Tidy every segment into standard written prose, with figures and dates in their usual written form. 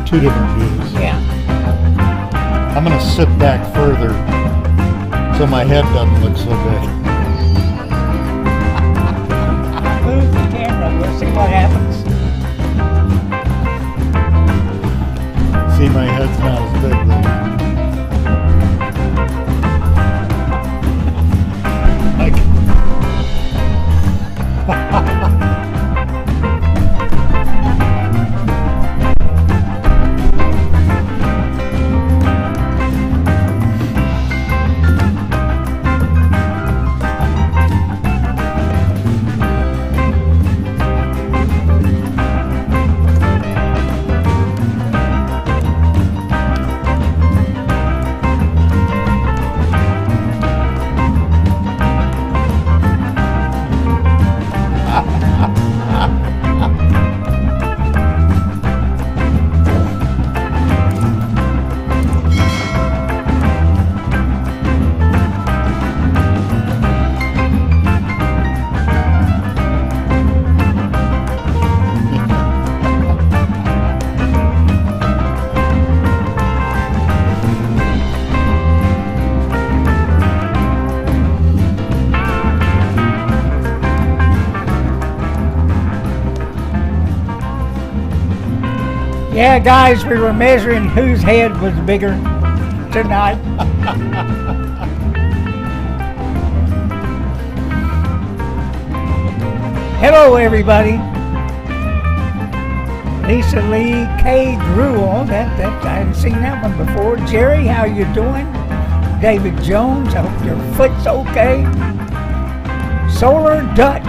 two different views. Yeah. I'm going to sit back further so my head doesn't look so big. Move the camera. We'll see what happens. See, my head's not as big though. Yeah, guys, we were measuring whose head was bigger tonight. Hello, everybody. Lisa Lee K. Gruel. That I hadn't seen that one before. Jerry, how you doing? David Jones, I hope your foot's okay. Solar Dutch.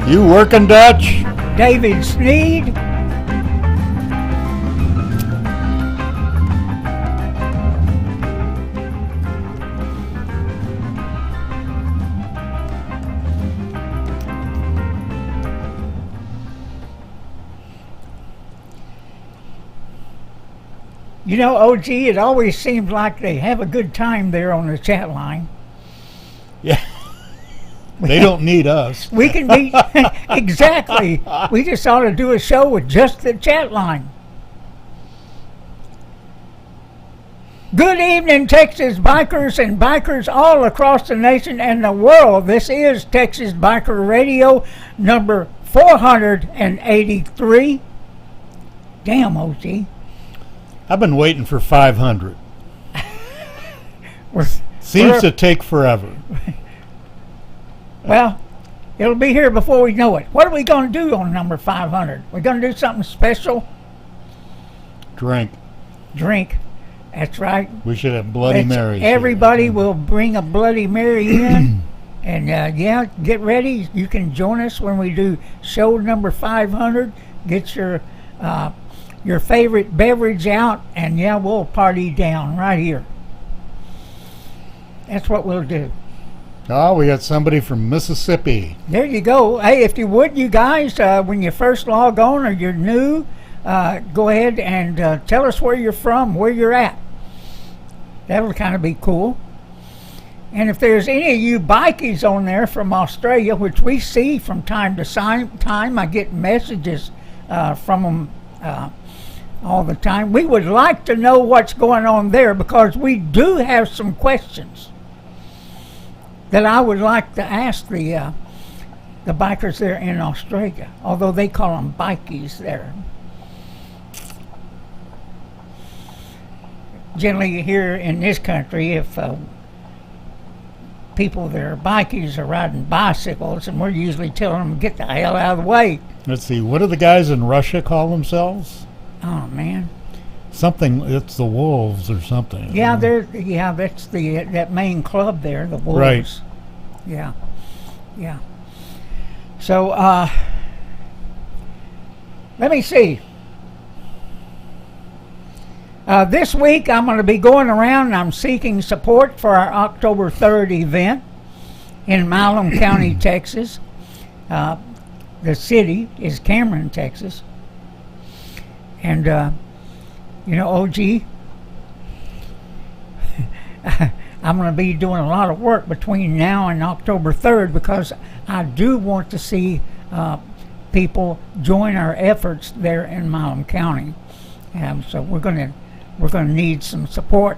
You working, Dutch? David Sneed. You know, OG, it always seems like they have a good time there on the chat line. Yeah. They don't need us. We can be, exactly. We just ought to do a show with just the chat line. Good evening, Texas bikers and bikers all across the nation and the world. This is Texas Biker Radio number 483. Damn, OG. I've been waiting for 500. Seems to take forever. Well, it'll be here before we know it. What are we going to do on number 500? We're going to do something special? Drink. Drink. That's right. We should have Bloody Marys. Everybody will bring a Bloody Mary in. And, yeah, get ready. You can join us when we do show number 500. Get your favorite beverage out, and, yeah, we'll party down right here. That's what we'll do. Oh, we got somebody from Mississippi. There you go. Hey, if you would, you guys, when you first log on or you're new, go ahead and tell us where you're from, where you're at. That'll kind of be cool. And if there's any of you bikies on there from Australia, which we see from time to time, I get messages from them all the time. We would like to know what's going on there because we do have some questions that I would like to ask the bikers there in Australia, although they call them bikies there. Generally here in this country, if people that are bikies are riding bicycles, and we're usually telling them to get the hell out of the way. Let's see, what do the guys in Russia call themselves? Oh, man. Something, it's the Wolves or something. Yeah, that's that main club there, the Wolves. Right. Yeah. So, let me see. This week I'm going to be going around and I'm seeking support for our October 3rd event in Milam County, Texas. The city is Cameron, Texas. And, you know, OG, I'm going to be doing a lot of work between now and October 3rd because I do want to see people join our efforts there in Milam County. So we're gonna need some support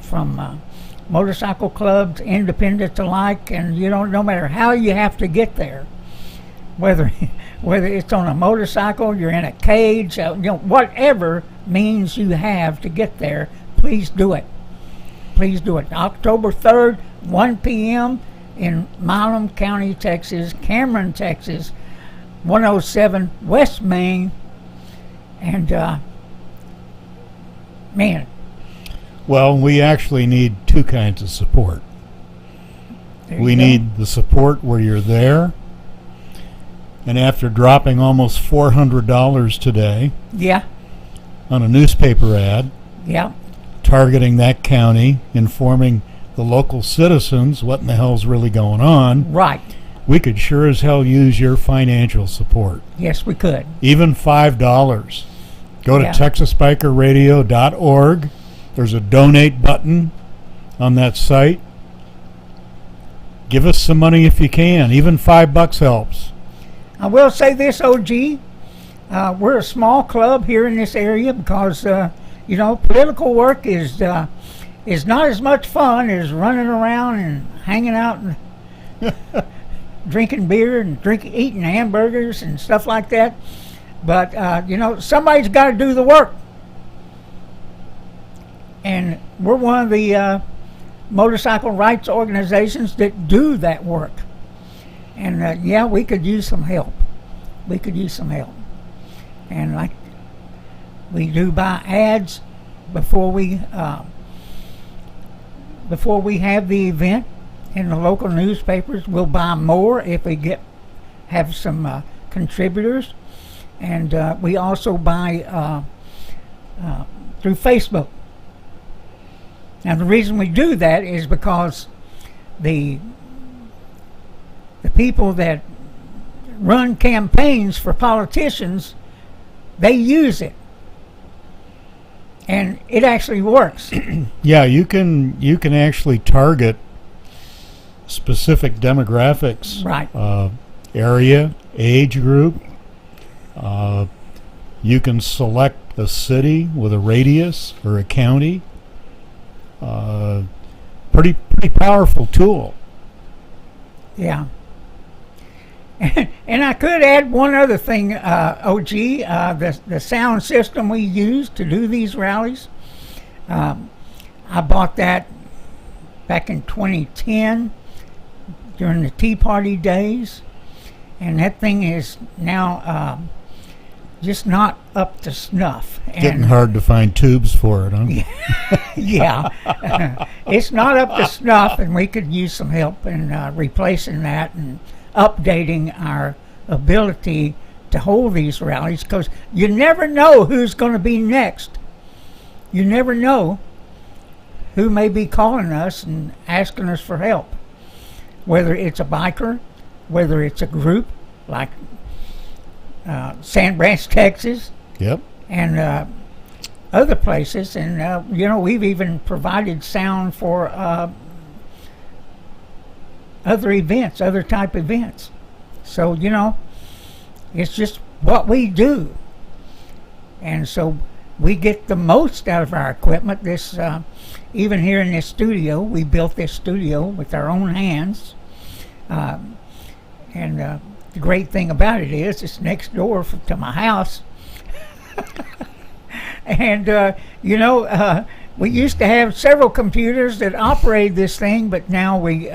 from motorcycle clubs, independents alike, and no matter how you have to get there, whether it's on a motorcycle, you're in a cage, whatever means you have to get there, please do it. Please do it. October 3rd, 1 p.m. in Milam County, Texas, Cameron, Texas, 107 West Main, and man. Well, we actually need two kinds of support. We need the support where you're there, and after dropping almost $400 today on a newspaper ad targeting that county, informing the local citizens what in the hell's really going on, right, we could sure as hell use your financial support. Yes, we could. Even $5. Go to texasbikerradio.org. There's a donate button on that site. Give us some money if you can. Even $5 helps. I will say this, OG. We're a small club here in this area because, political work is not as much fun as running around and hanging out and drinking beer and eating hamburgers and stuff like that. But, somebody's got to do the work. And we're one of the motorcycle rights organizations that do that work. And we could use some help. We could use some help. And like we do buy ads before we have the event in the local newspapers. We'll buy more if we have some contributors. And we also buy through Facebook. Now, the reason we do that is because the people that run campaigns for politicians, they use it, and it actually works. Yeah, you can actually target specific demographics, right? Area, age group. You can select a city with a radius or a county. Pretty powerful tool. Yeah. And I could add one other thing, OG, the sound system we use to do these rallies. I bought that back in 2010 during the Tea Party days, and that thing is now just not up to snuff. Getting hard to find tubes for it, huh? Yeah. It's not up to snuff, and we could use some help in replacing that and updating our ability to hold these rallies, because you never know who's going to be next. You never know who may be calling us and asking us for help, whether it's a biker, whether it's a group like Sand Branch, Texas, and other places. And we've even provided sound for other events, other type events. So it's just what we do, and so we get the most out of our equipment. This even here in this studio, we built this studio with our own hands, and the great thing about it is it's next door to my house. And we used to have several computers that operated this thing, but now we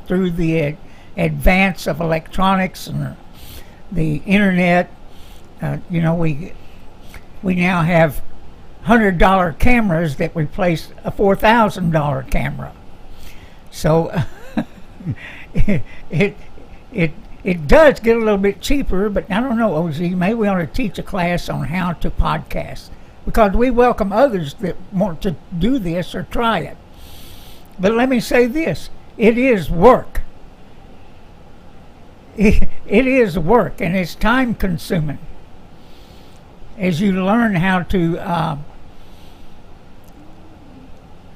through the advance of electronics and the internet, we now have $100 cameras that replace a $4,000 camera. So it does get a little bit cheaper, but I don't know, OZ, maybe we ought to teach a class on how to podcast, because we welcome others that want to do this or try it. But let me say this, it is work. It is work, and it's time consuming as you learn how to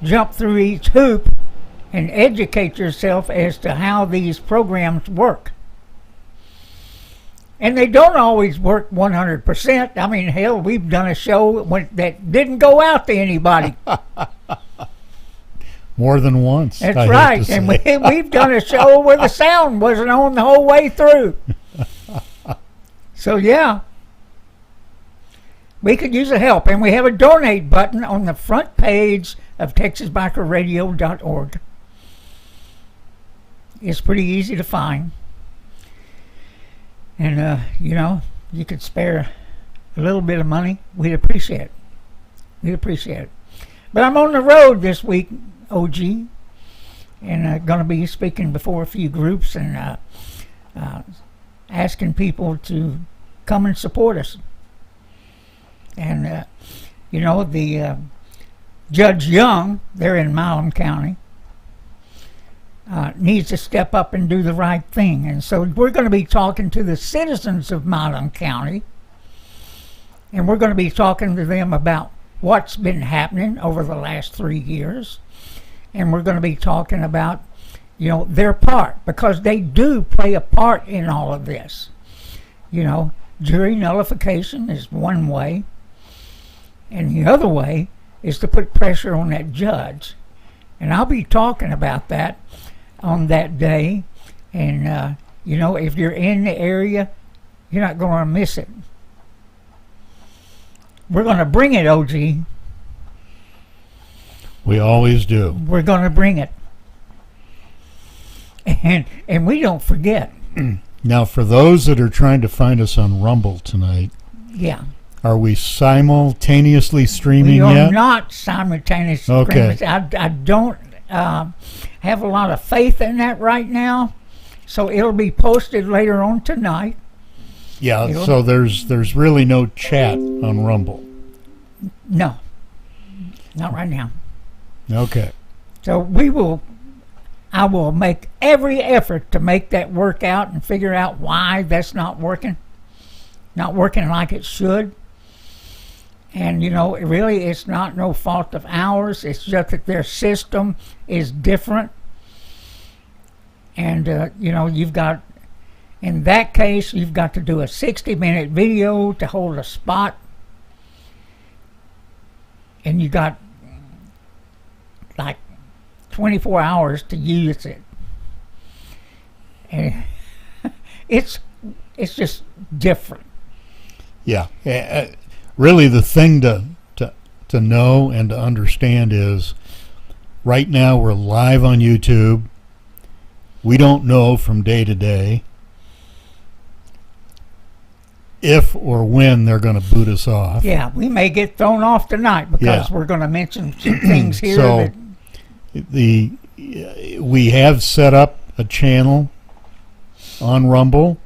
jump through each hoop and educate yourself as to how these programs work. And they don't always work 100%. I mean, hell, we've done a show that didn't go out to anybody. More than once. That's I hate right. to And say. we've done a show where the sound wasn't on the whole way through. So, yeah. We could use the help. And we have a donate button on the front page of TexasBikerRadio.org. It's pretty easy to find. And, you could spare a little bit of money. We'd appreciate it. We'd appreciate it. But I'm on the road this week, OG, and going to be speaking before a few groups and asking people to come and support us. And, the Judge Young, they're in Milam County, needs to step up and do the right thing. And so we're going to be talking to the citizens of Milam County, and we're going to be talking to them about what's been happening over the last 3 years. And we're going to be talking about, their part, because they do play a part in all of this. Jury nullification is one way, and the other way is to put pressure on that judge. And I'll be talking about that on that day. And, if you're in the area, you're not going to miss it. We're going to bring it, OG. We always do. We're going to bring it. And we don't forget. Now, for those that are trying to find us on Rumble tonight, Yeah. are we simultaneously streaming We are yet? not simultaneously. Okay. I don't have a lot of faith in that right now. So it'll be posted later on tonight. Yeah, so there's really no chat on Rumble. No. Not right now. Okay. So I will make every effort to make that work out and figure out why that's not working like it should. And, really it's not no fault of ours. It's just that their system is different. And, you've got, in that case, you've got to do a 60-minute video to hold a spot. And you got like 24 hours to use it. And it's just different. Yeah. Really, the thing to know and to understand is right now we're live on YouTube. We don't know from day to day if or when they're going to boot us off. Yeah, we may get thrown off tonight because we're going to mention some things here. So we have set up a channel on Rumble,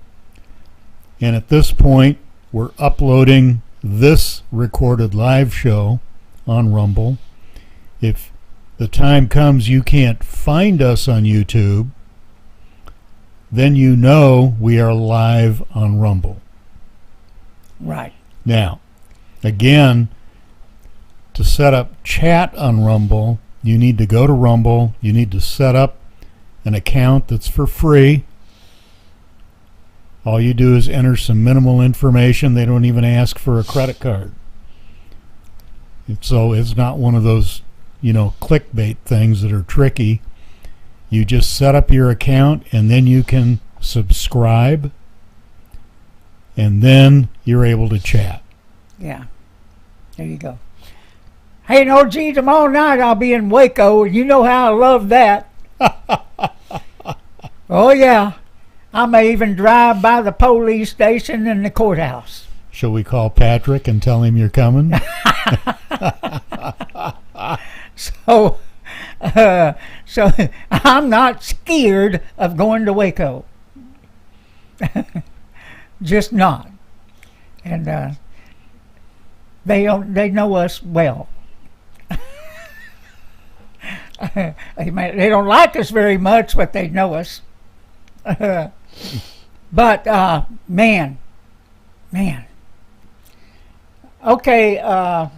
and at this point we're uploading this recorded live show on Rumble. If the time comes you can't find us on YouTube, then we are live on Rumble. Right. Now, again, to set up chat on Rumble, you need to go to Rumble. You need to set up an account that's for free. All you do is enter some minimal information. They don't even ask for a credit card. So it's not one of those, clickbait things that are tricky. You just set up your account, and then you can subscribe, and then you're able to chat. Yeah. There you go. Hey, and OG, tomorrow night I'll be in Waco. You know how I love that. Oh, yeah. I may even drive by the police station and the courthouse. Shall we call Patrick and tell him you're coming? So I'm not scared of going to Waco. Just not. And they know us well. They don't like us very much, but they know us. But man. Okay.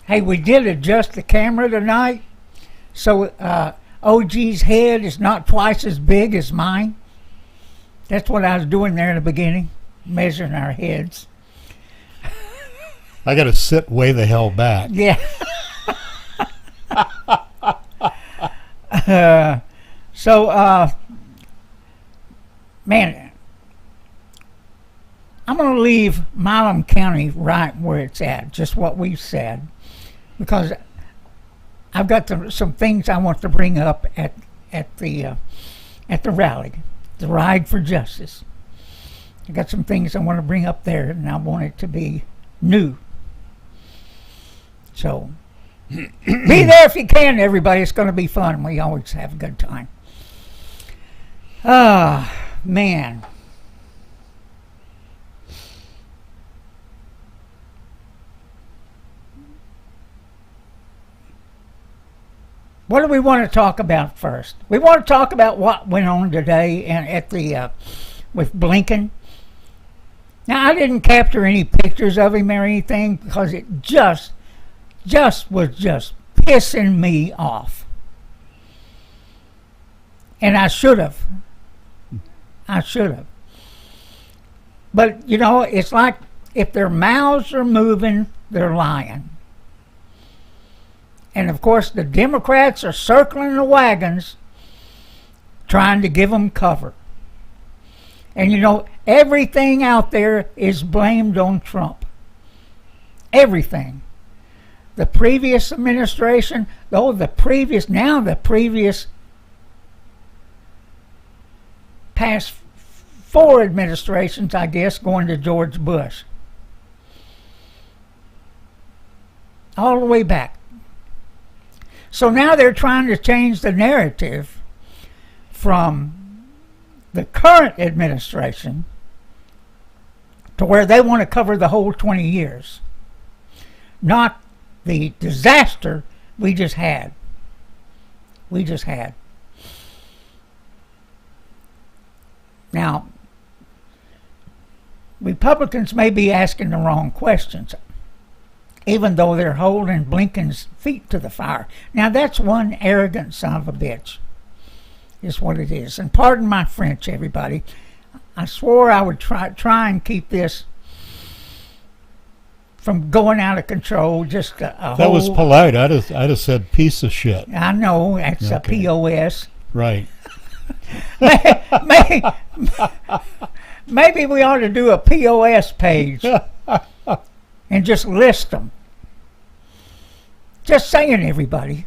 Hey, we did adjust the camera tonight, so OG's head is not twice as big as mine. That's what I was doing there in the beginning, measuring our heads. I got to sit way the hell back. Yeah. Man, I'm going to leave Milam County right where it's at, just what we've said, because I've got some things I want to bring up at the rally, the Ride for Justice. I got some things I want to bring up there, and I want it to be new. So be there if you can, everybody. It's going to be fun. We always have a good time. Man. What do we want to talk about first? We want to talk about what went on today and with Blinken. Now, I didn't capture any pictures of him or anything because it just was pissing me off. And I should have. But, it's like if their mouths are moving, they're lying. And, of course, the Democrats are circling the wagons trying to give them cover. And, everything out there is blamed on Trump. Everything. The previous administration, the previous past 4 administrations, I guess, going to George Bush. All the way back. So now they're trying to change the narrative from the current administration to where they want to cover the whole 20 years. Not the disaster we just had. Now, Republicans may be asking the wrong questions, even though they're holding Blinken's feet to the fire. Now, that's one arrogant son of a bitch, is what it is. And pardon my French, everybody. I swore I would try and keep this from going out of control. Just that was polite. I'd have said piece of shit. I know, that's a POS. Right. Maybe we ought to do a POS page and just list them. Just saying, everybody.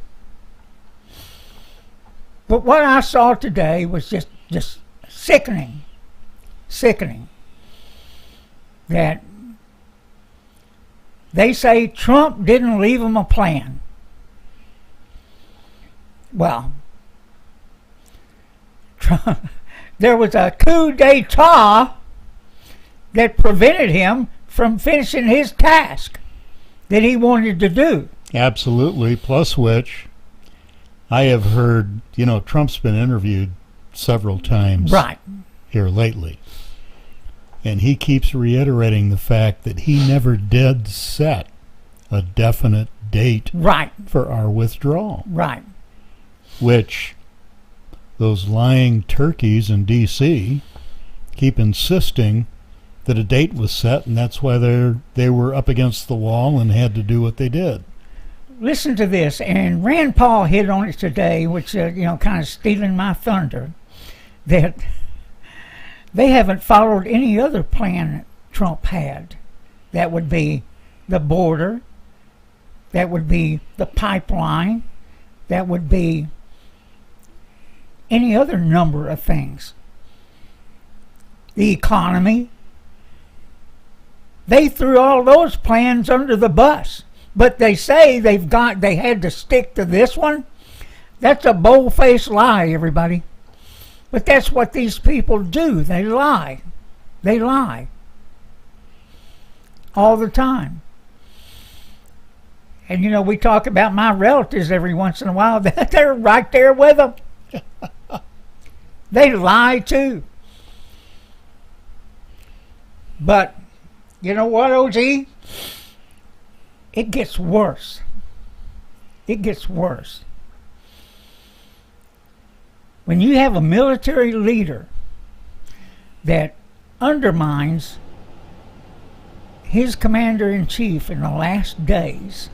But what I saw today was just sickening. That they say Trump didn't leave them a plan. Well, there was a coup d'etat that prevented him from finishing his task that he wanted to do. Absolutely. Plus which, I have heard, Trump's been interviewed several times here lately. And he keeps reiterating the fact that he never did set a definite date for our withdrawal. Right. Which those lying turkeys in D.C. keep insisting that a date was set, and that's why they were up against the wall and had to do what they did. Listen to this, and Rand Paul hit on it today, which kind of stealing my thunder, that they haven't followed any other plan Trump had. That would be the border, that would be the pipeline, that would be any other number of things. The economy. They threw all those plans under the bus. But they say they had to stick to this one. That's a bold-faced lie, everybody. But that's what these people do. They lie. They lie. All the time. And we talk about my relatives every once in a while. They're right there with them. They lie too. But you know what, OG? It gets worse. It gets worse. When you have a military leader that undermines his commander-in-chief in the last days.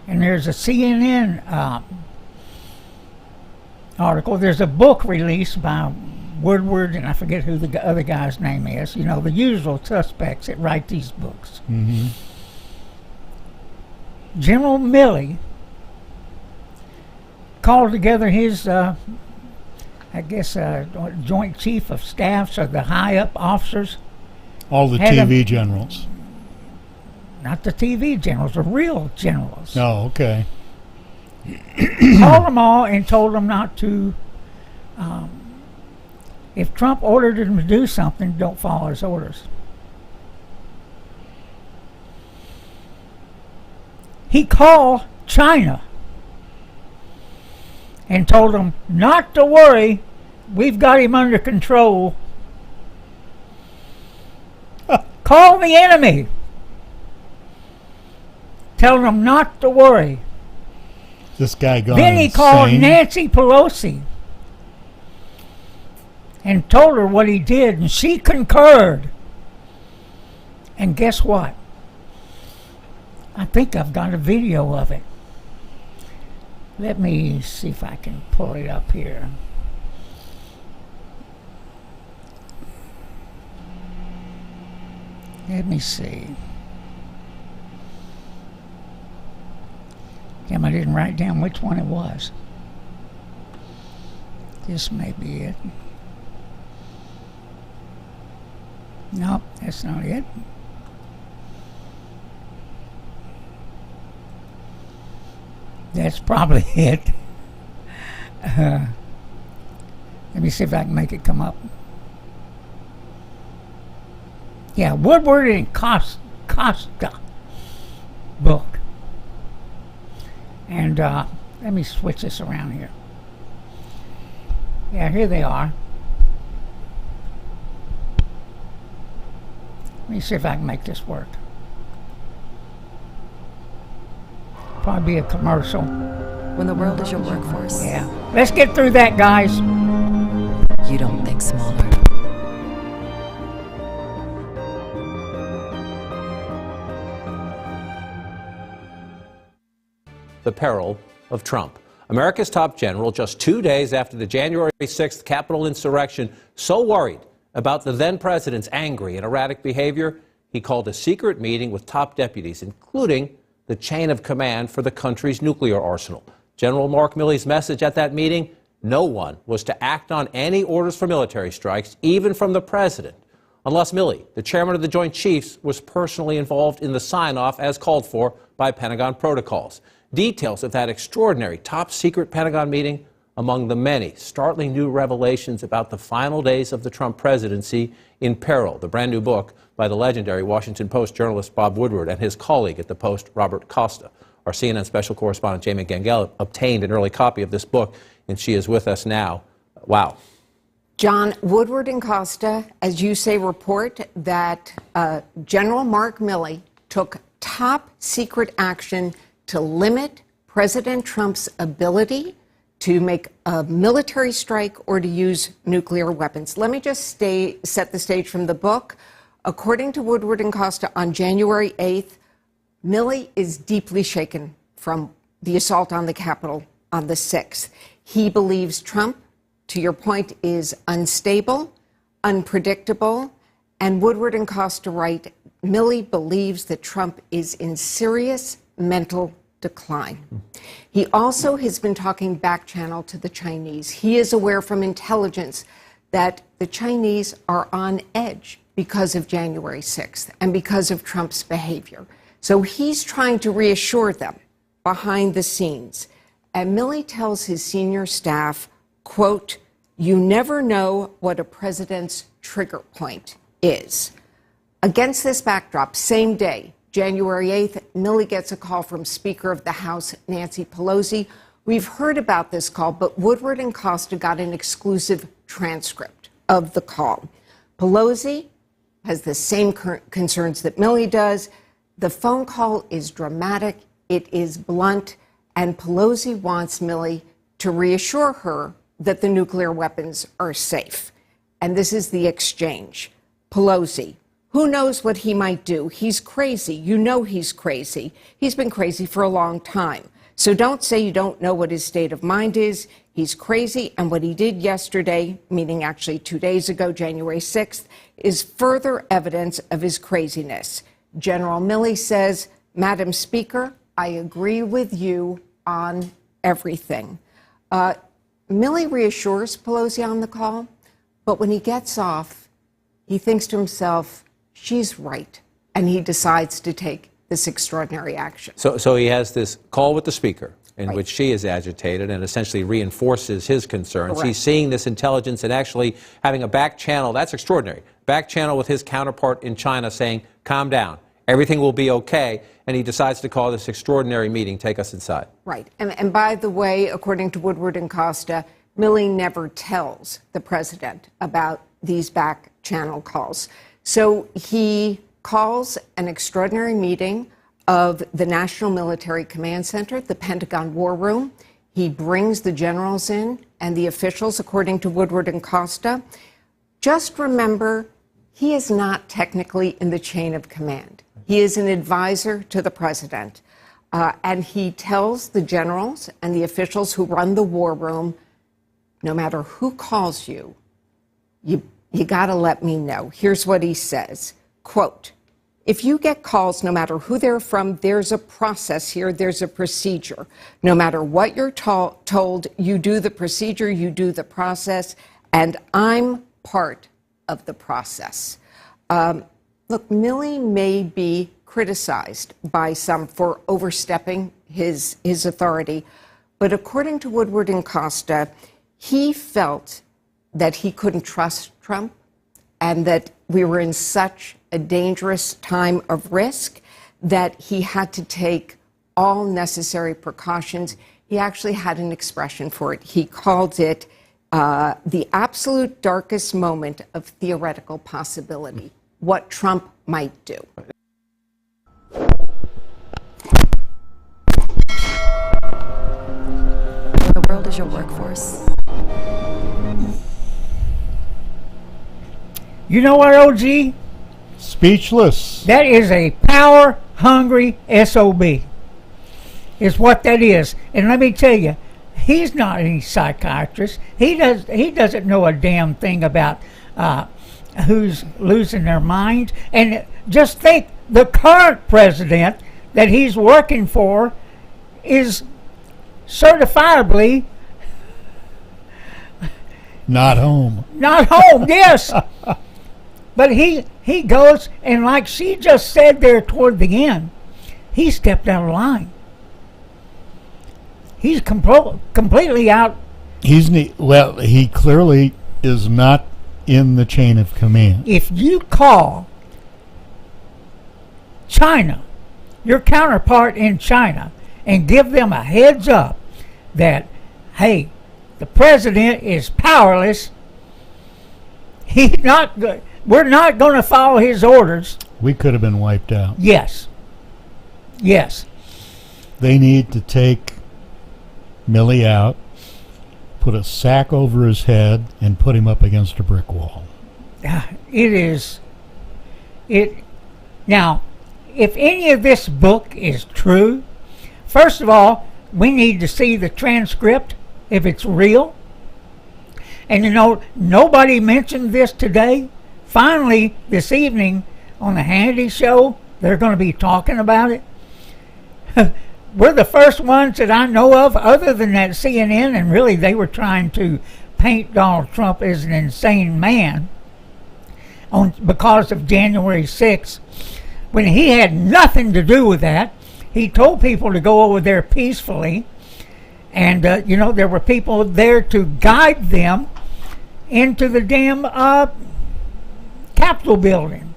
And there's a CNN article. There's a book released by Woodward, and I forget who the other guy's name is. You know, the usual suspects that write these books. Mm-hmm. General Milley called together his, joint chief of staffs, or the high-up officers. All the TV generals. Not the TV generals, the real generals. Oh, okay. Called them all and told them not to, if Trump ordered him to do something, don't follow his orders. He called China and told them not to worry, we've got him under control. Call the enemy. Telling them not to worry. This guy gone Then he insane. called Nancy Pelosi and told her what he did, and she concurred. And guess what? I think I've got a video of it. Let me see if I can pull it up here. Let me see. Damn, I didn't write down which one it was. This may be it. Nope, that's not it. That's probably it. Let me see if I can make it come up. Yeah, Woodward and Costa book. And let me switch this around here. Yeah, here they are. Let me see if I can make this work. Probably be a commercial. When the world is your workforce, Yeah. Let's get through that, guys. you don't think smaller. The peril of Trump. America's top general, just 2 days after the January 6th Capitol insurrection, so worried about the then president's angry and erratic behavior, he called a secret meeting with top deputies, including the chain of command for the country's nuclear arsenal. General Mark Milley's message at that meeting: no one was to act on any orders for military strikes, even from the president, unless Milley, the chairman of the Joint Chiefs, was personally involved in the sign-off as called for by Pentagon protocols. Details of that extraordinary top-secret Pentagon meeting among the many startling new revelations about the final days of the Trump presidency in Peril, the brand new book by the legendary Washington Post journalist Bob Woodward and his colleague at the Post, Robert Costa. Our CNN special correspondent Jamie Gangel obtained an early copy of this book, and she is with us now. Wow. John, Woodward and Costa, as you say, report that General Mark Milley took top secret action to limit President Trump's ability to make a military strike or to use nuclear weapons. Let me just set the stage from the book. According to Woodward and Costa, on January 8th, Milley is deeply shaken from the assault on the Capitol on the 6th. He believes Trump, to your point, is unstable, unpredictable, and Woodward and Costa write, Milley believes that Trump is in serious mental decline. He also has been talking back channel to the Chinese. He is aware from intelligence that the Chinese are on edge because of January 6th and because of Trump's behavior. So he's trying to reassure them behind the scenes. And Milley tells his senior staff, quote, you never know what a president's trigger point is. Against this backdrop, same day, January 8th, Milley gets a call from Speaker of the House, Nancy Pelosi. We've heard about this call, but Woodward and Costa got an exclusive transcript of the call. Pelosi has the same concerns that Milley does. The phone call is dramatic, it is blunt, and Pelosi wants Milley to reassure her that the nuclear weapons are safe. And this is the exchange. Pelosi, who knows what he might do? He's crazy. You know he's crazy. He's been crazy for a long time. So don't say you don't know what his state of mind is. He's crazy, and what he did yesterday, meaning actually 2 days ago, January 6th, is further evidence of his craziness. General Milley says, Madam Speaker, I agree with you on everything. Milley reassures Pelosi on the call, but when he gets off, he thinks to himself, she's right, and he decides to take this extraordinary action. So he has this call with the speaker in Right. which she is agitated and essentially reinforces his concerns. Correct. He's seeing this intelligence and actually having a back channel. That's extraordinary. Back channel with his counterpart in China saying, calm down, everything will be okay. And he decides to call this extraordinary meeting. Take us inside. Right. And by the way, according to Woodward and Costa, Milley never tells the president about these back channel calls. So he calls an extraordinary meeting of the National Military Command Center, the Pentagon War Room. He brings the generals in and the officials, according to Woodward and Costa. Just remember, he is not technically in the chain of command. He is an advisor to the president. And he tells the generals and the officials who run the war room, no matter who calls you, you got to let me know. Here's what he says, quote, if you get calls, no matter who they're from, there's a process here, there's a procedure. No matter what you're told, you do the procedure, you do the process, and I'm part of the process. Look, Milley may be criticized by some for overstepping his authority, but according to Woodward and Costa, he felt that he couldn't trust Trump and that we were in such a dangerous time of risk that he had to take all necessary precautions. He actually had an expression for it. He called it the absolute darkest moment of theoretical possibility, what Trump might do. When the world is your workforce. You know what, OG? Speechless. That is a power-hungry SOB. Is what that is. And let me tell you, he's not any psychiatrist. He doesn't know a damn thing about who's losing their minds. And just think, the current president that he's working for is certifiably Not home. not home. Yes. But he goes, and like she just said there toward the end, he stepped out of line. He's completely out. He clearly is not in the chain of command. If you call China, your counterpart in China, and give them a heads up that, hey, the president is powerless, we're not going to follow his orders. We could have been wiped out. Yes. Yes. They need to take Milley out, put a sack over his head, and put him up against a brick wall. Now, if any of this book is true, first of all, we need to see the transcript if it's real. And you know, nobody mentioned this today. Finally, this evening on the Hannity show, they're going to be talking about it. We're the first ones that I know of, other than that CNN, and really they were trying to paint Donald Trump as an insane man because of January 6th, when he had nothing to do with that. He told people to go over there peacefully, and there were people there to guide them into the damn Capitol building.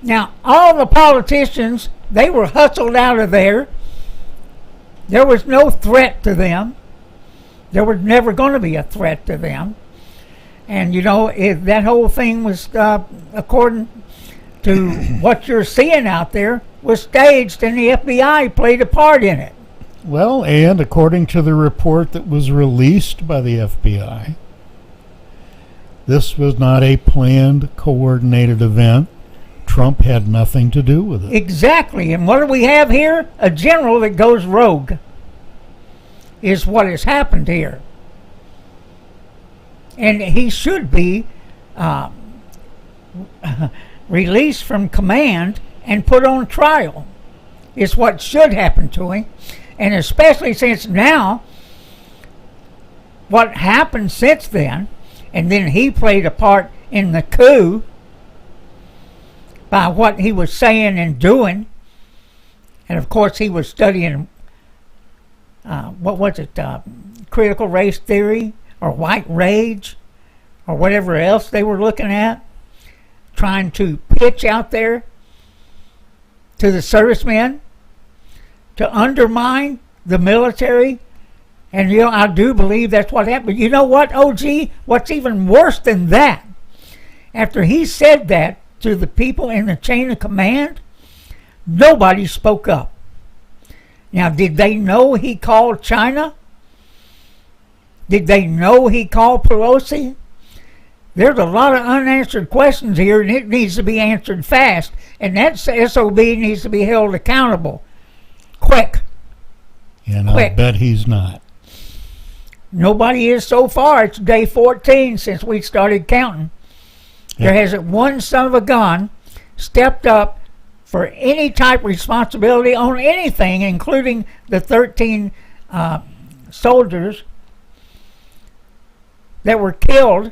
Now, all the politicians, they were hustled out of there. There was no threat to them. There was never going to be a threat to them. And, that whole thing was, according to what you're seeing out there, was staged, and the FBI played a part in it. Well, and according to the report that was released by the FBI, This was not a planned, coordinated event. Trump had nothing to do with it. Exactly. And what do we have here? A general that goes rogue is what has happened here. And he should be released from command and put on trial is what should happen to him. And especially since now, what happened since then, and then he played a part in the coup by what he was saying and doing. And of course he was studying, critical race theory or white rage or whatever else they were looking at, trying to pitch out there to the servicemen to undermine the military. And I do believe that's what happened. You know what, OG? What's even worse than that, after he said that to the people in the chain of command, nobody spoke up. Now, did they know he called China? Did they know he called Pelosi? There's a lot of unanswered questions here, and it needs to be answered fast. And that SOB needs to be held accountable. Quick. And I bet he's not. Nobody is so far. It's day 14 since we started counting. There hasn't one son of a gun stepped up for any type of responsibility on anything, including the 13 soldiers that were killed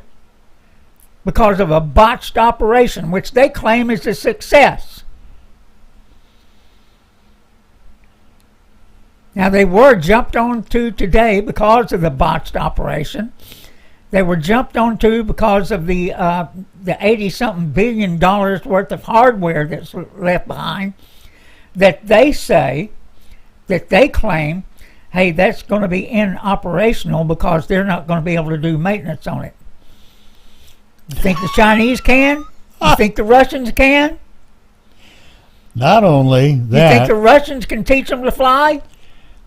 because of a botched operation, which they claim is a success. Now, they were jumped onto today because of the botched operation. They were jumped onto because of the 80-something billion dollars worth of hardware that's left behind, that they say, that they claim, hey, that's going to be inoperational because they're not going to be able to do maintenance on it. You think the Chinese can? You think the Russians can? Not only that. You think the Russians can teach them to fly?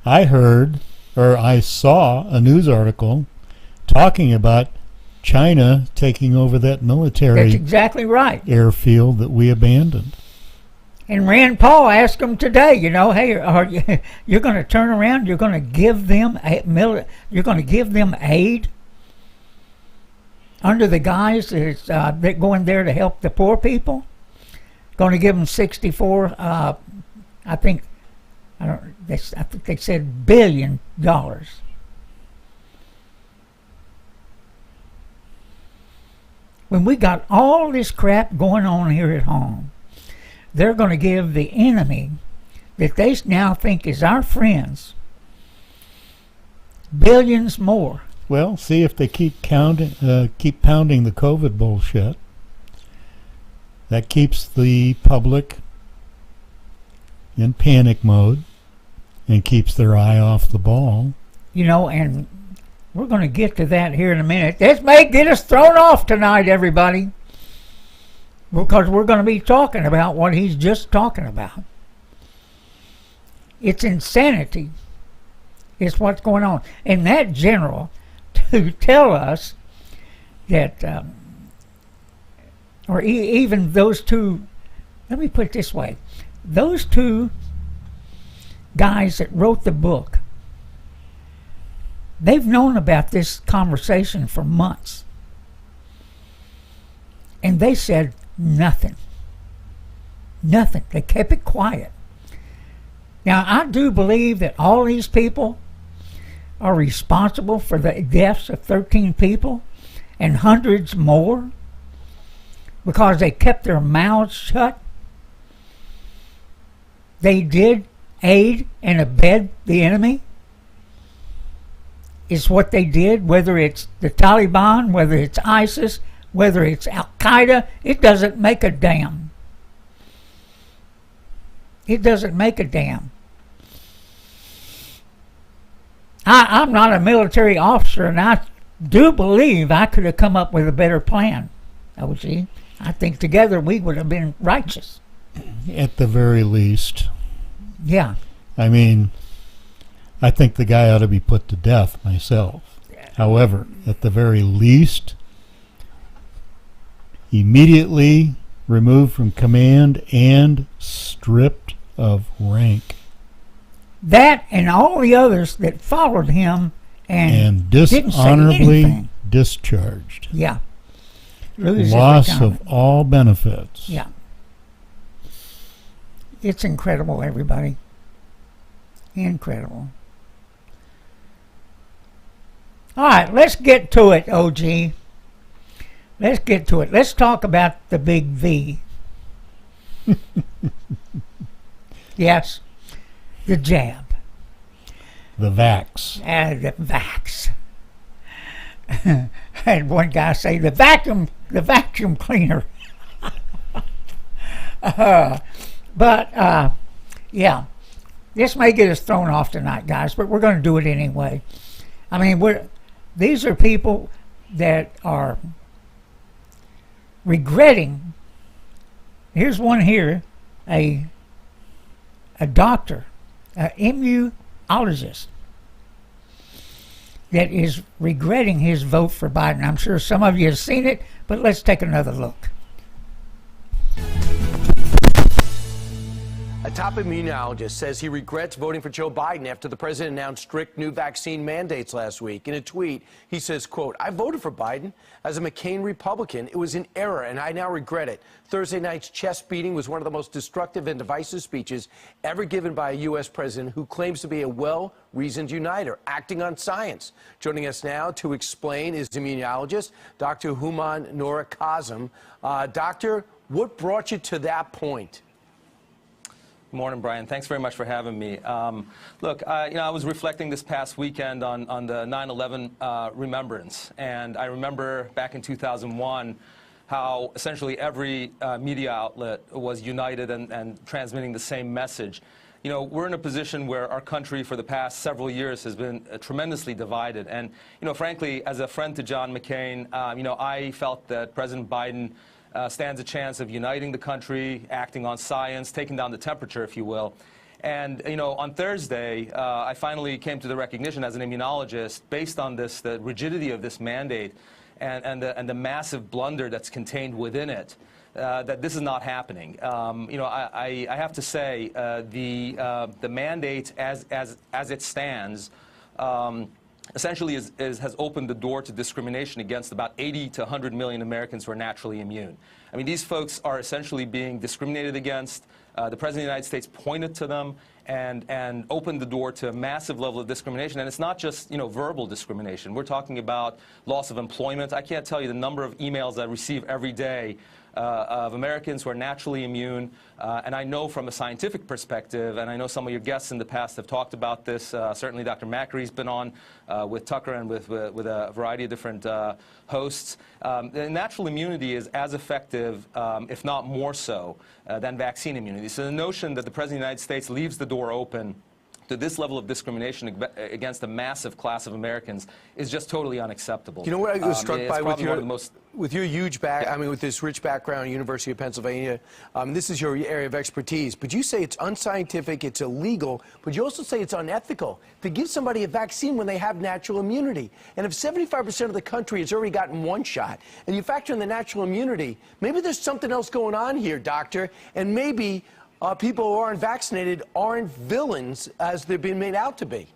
I heard, or I saw a news article talking about China taking over that military That's exactly right. airfield that we abandoned. And Rand Paul asked them today, hey, you're going to turn around, you're going to give them aid under the guise that they're going there to help the poor people. Going to give them 64, I think they said $1 billion. When we got all this crap going on here at home, they're going to give the enemy that they now think is our friends billions more. Well, see if they keep pounding the COVID bullshit. That keeps the public in panic mode and keeps their eye off the ball. And we're going to get to that here in a minute. This may get us thrown off tonight, everybody, because we're going to be talking about what he's just talking about. It's insanity is what's going on. And that general, to tell us that, even those two, let me put it this way, those two guys that wrote the book, they've known about this conversation for months. And they said nothing. Nothing. They kept it quiet. Now, I do believe that all these people are responsible for the deaths of 13 people and hundreds more because they kept their mouths shut. They did aid and abet the enemy. Is what they did, whether it's the Taliban, whether it's ISIS, whether it's Al-Qaeda, it doesn't make a damn. It doesn't make a damn. I'm not a military officer, and I do believe I could have come up with a better plan, OG. I think together we would have been righteous. At the very least. Yeah. I mean, I think the guy ought to be put to death myself. However, at the very least, immediately removed from command and stripped of rank. That and all the others that followed him and didn't say dishonorably anything. discharged. Yeah. Lose Loss every of time. all benefits. Yeah. It's incredible, everybody. Incredible. All right, let's get to it, OG. Let's get to it. Let's talk about the big V. Yes, the jab. The vax. The vax. I had one guy say the vacuum cleaner. Yeah, this may get us thrown off tonight, guys, but we're going to do it anyway. I mean, these are people that are regretting. Here's one here, a doctor, an immunologist, that is regretting his vote for Biden. I'm sure some of you have seen it, but let's take another look. A top immunologist says he regrets voting for Joe Biden after the president announced strict new vaccine mandates last week. In a tweet, he says, quote, "I voted for Biden as a McCain Republican. It was an error, and I now regret it. Thursday night's chest beating was one of the most destructive and divisive speeches ever given by a U.S. president who claims to be a well-reasoned uniter, acting on science." Joining us now to explain is immunologist Dr. Human Nora Kazem. Doctor, what brought you to that point? Good morning, Brian. Thanks very much for having me. Look, I was reflecting this past weekend on the 9/11 remembrance, and I remember back in 2001 how essentially every media outlet was united and transmitting the same message. You know, we're in a position where our country for the past several years has been tremendously divided. And, you know, frankly, as a friend to John McCain, I felt that President Biden stands a chance of uniting the country, acting on science, taking down the temperature, if you will. And, you know, on Thursday, I finally came to the recognition as an immunologist, based on this, the rigidity of this mandate and the massive blunder that's contained within it, that this is not happening. I have to say, the mandate as it stands, essentially has opened the door to discrimination against about 80 to 100 million Americans who are naturally immune. I mean, these folks are essentially being discriminated against. The President of the United States pointed to them and opened the door to a massive level of discrimination. And it's not just, verbal discrimination. We're talking about loss of employment. I can't tell you the number of emails I receive every day of Americans who are naturally immune. And I know from a scientific perspective, and I know some of your guests in the past have talked about this, certainly Dr. Macri's been on with Tucker and with a variety of different hosts. Natural immunity is as effective, if not more so, than vaccine immunity. So the notion that the President of the United States leaves the door open to this level of discrimination against a massive class of Americans is just totally unacceptable. You know what I was struck by with your huge with this rich background, University of Pennsylvania, this is your area of expertise, but you say it's unscientific, it's illegal, but you also say it's unethical to give somebody a vaccine when they have natural immunity. And if 75% of the country has already gotten one shot, and you factor in the natural immunity, maybe there's something else going on here, doctor, and maybe people who aren't vaccinated aren't villains as they're being made out to be.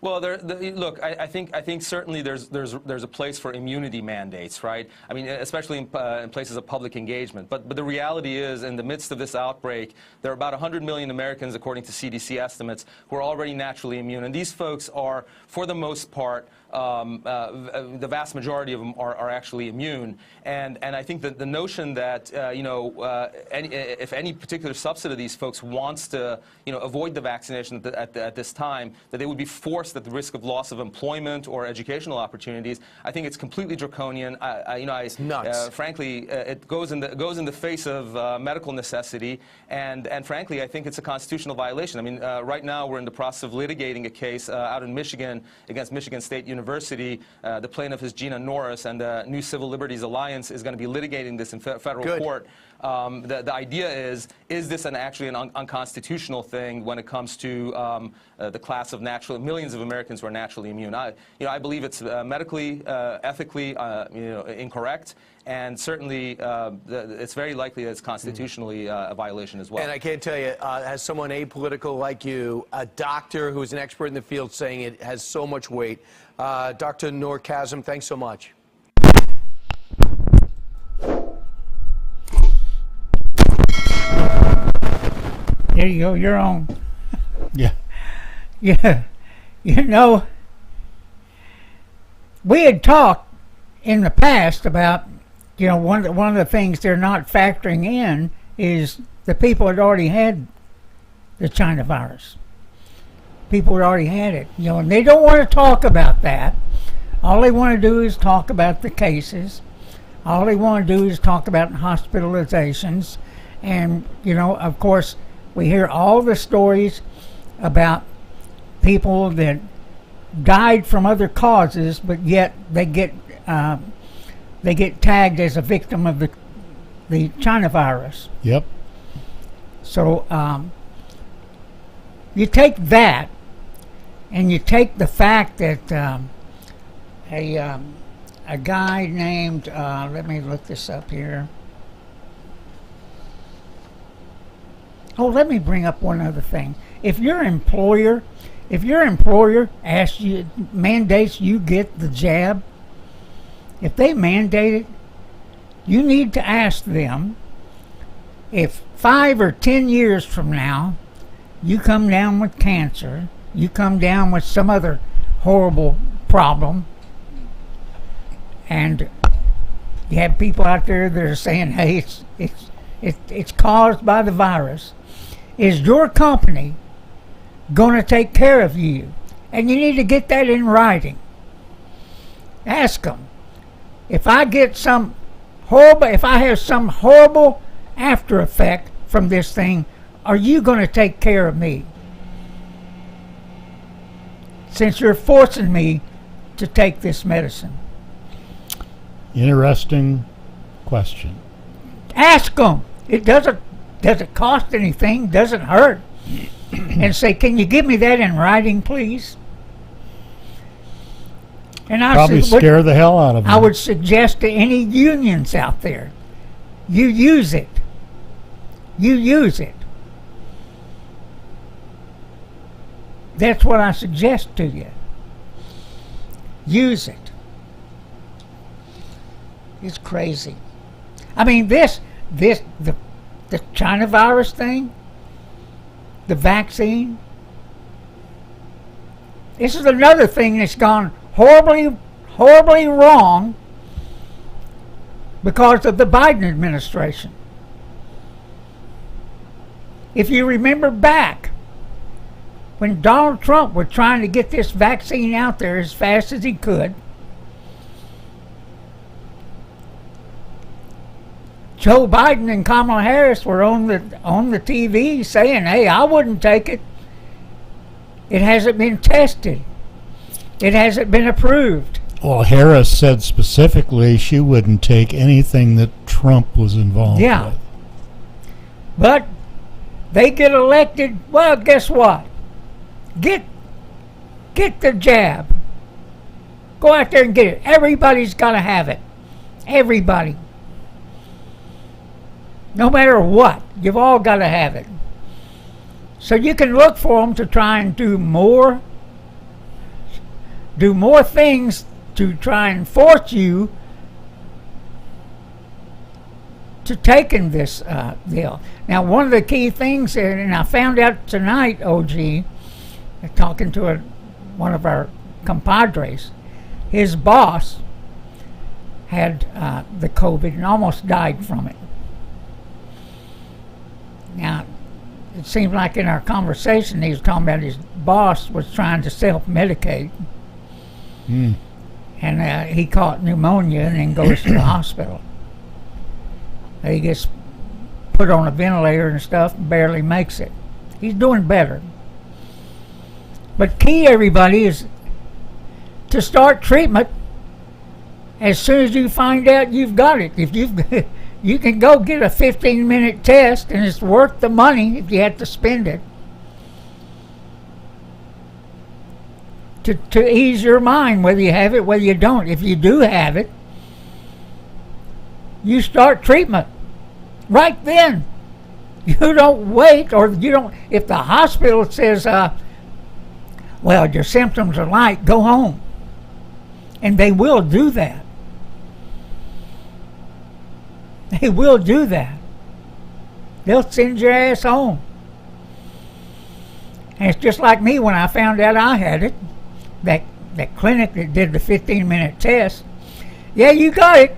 Well, look, I think certainly there's a place for immunity mandates, right? I mean, especially in places of public engagement. But the reality is, in the midst of this outbreak, there are about 100 million Americans, according to CDC estimates, who are already naturally immune. And these folks are, for the most part, the vast majority of them are actually immune. And I think that the notion that, if any particular subset of these folks wants to, avoid the vaccination at this time, that they would be forced at the risk of loss of employment or educational opportunities, I think it's completely draconian. It's nuts. Frankly, it goes in the face of medical necessity, and frankly, I think it's a constitutional violation. I mean, right now we're in the process of litigating a case out in Michigan against Michigan State University. The plaintiff is Gina Norris, and the New Civil Liberties Alliance is going to be litigating this in federal court. The idea is this actually an unconstitutional thing when it comes to the class of millions of Americans who are naturally immune? I believe it's medically, ethically, incorrect, and certainly it's very likely that it's constitutionally a violation as well. And I can't tell you, as someone apolitical like you, a doctor who's an expert in the field saying it has so much weight. Dr. Noor Kazim, thanks so much. There you go, you're on. Yeah. Yeah. You know, we had talked in the past about, one of the things they're not factoring in is the people had already had the China virus. People had already had it, and they don't want to talk about that. All they want to do is talk about the cases. All they want to do is talk about hospitalizations. And, of course, we hear all the stories about people that died from other causes, but yet they get tagged as a victim of the China virus. Yep. So you take that, and you take the fact that a guy named let me look this up here. Oh, let me bring up one other thing. If your employer mandates you get the jab, if they mandate it, you need to ask them if 5 or 10 years from now you come down with cancer, you come down with some other horrible problem, and you have people out there that are saying, hey, it's caused by the virus. Is your company going to take care of you? And you need to get that in writing. Ask them. If I have some horrible after effect from this thing, are you going to take care of me? Since you're forcing me to take this medicine. Interesting question. Ask them. It doesn't cost anything, doesn't hurt. And say, can you give me that in writing, please? And Probably scare the hell out of them. I would suggest to any unions out there, you use it. You use it. That's what I suggest to you. Use it. It's crazy. I mean, the China virus thing, the vaccine, this is another thing that's gone horribly, horribly wrong because of the Biden administration. If you remember back when Donald Trump was trying to get this vaccine out there as fast as he could, Joe Biden and Kamala Harris were on the TV saying, hey, I wouldn't take it. It hasn't been tested. It hasn't been approved. Well, Harris said specifically she wouldn't take anything that Trump was involved with. But they get elected. Well, guess what? Get the jab. Go out there and get it. Everybody's got to have it. Everybody. No matter what, you've all got to have it. So you can look for them to try and do more things to try and force you to taking this deal. Now, one of the key things, and I found out tonight, OG, talking to one of our compadres, his boss had the COVID and almost died from it. Now, it seemed like in our conversation he was talking about his boss was trying to self-medicate. And he caught pneumonia and then goes to the hospital. He gets put on a ventilator and stuff and barely makes it. He's doing better. But key, everybody, is to start treatment as soon as you find out you've got it. If You can go get a 15-minute test, and it's worth the money if you have to spend it to ease your mind, whether you have it, whether you don't. If you do have it, you start treatment right then. You don't wait, or you don't. If the hospital says, well, your symptoms are light, go home. And they will do that. They will do that. They'll send your ass home. And it's just like me when I found out I had it. That clinic that did the 15-minute test. Yeah, you got it.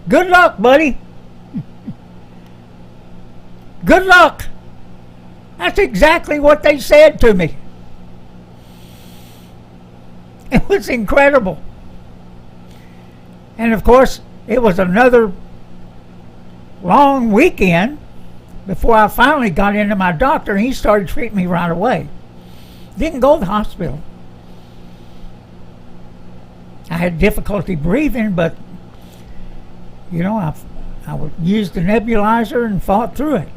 Good luck, buddy. Good luck. That's exactly what they said to me. It was incredible. And of course, it was another long weekend before I finally got into my doctor, and he started treating me right away. Didn't go to the hospital. I had difficulty breathing, but you know, I would use the nebulizer and fought through it.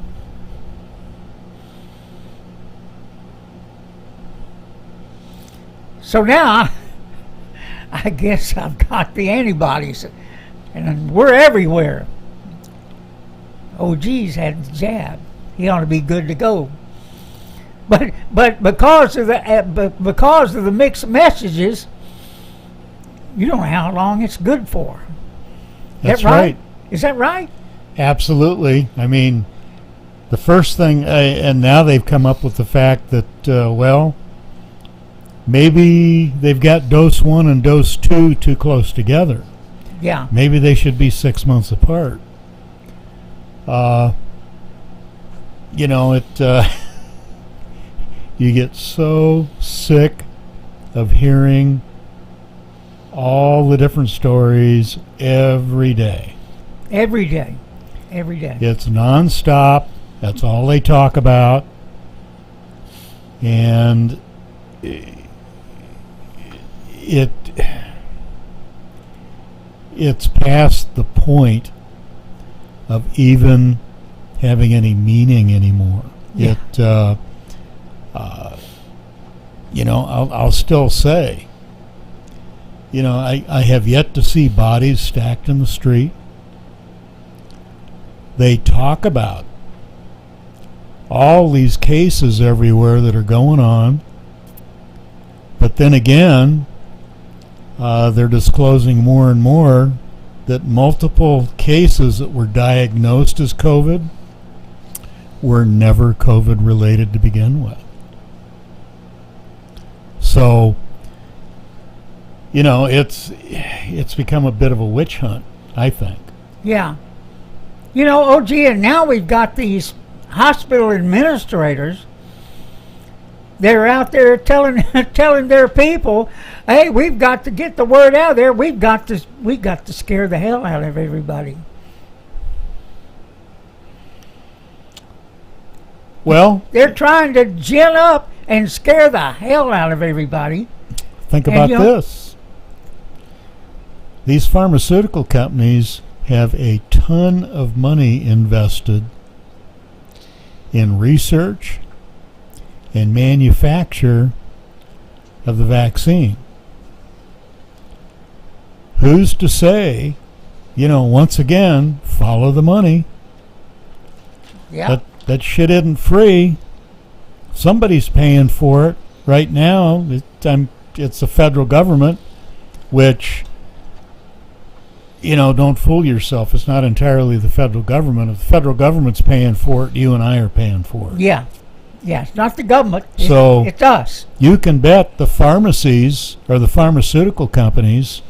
So now, I guess I've got the antibodies, and we're everywhere. OG's had the jab. He ought to be good to go. But because of the mixed messages, you don't know how long it's good for. That's Is that right? Is that right? Absolutely. I mean, the first thing, and now they've come up with the fact that, well, maybe they've got dose 1 and dose 2 too close together. Yeah. Maybe they should be 6 months apart. You know, you get so sick of hearing all the different stories every day. Every day. Every day. It's nonstop. That's all they talk about. And it's past the point of even having any meaning anymore. Yeah. You know, I'll still say, you know, I have yet to see bodies stacked in the street. They talk about all these cases everywhere that are going on, but then again, they're disclosing more and more that multiple cases that were diagnosed as COVID were never COVID related to begin with. So, you know, it's become a bit of a witch hunt, I think. Yeah. You know, OG, and now we've got these hospital administrators. They're out there telling their people, hey, we've got to get the word out there. We've got to scare the hell out of everybody. Well, they're trying to gin up and scare the hell out of everybody. Think about this. These pharmaceutical companies have a ton of money invested in research and manufacture of the vaccine. Who's to say, you know, once again, follow the money. Yeah. That shit isn't free. Somebody's paying for it right now. It's the federal government, which, you know, don't fool yourself. It's not entirely the federal government. If the federal government's paying for it, you and I are paying for it. Yeah. Yeah, it's not the government. So it's us. You can bet the pharmacies or the pharmaceutical companies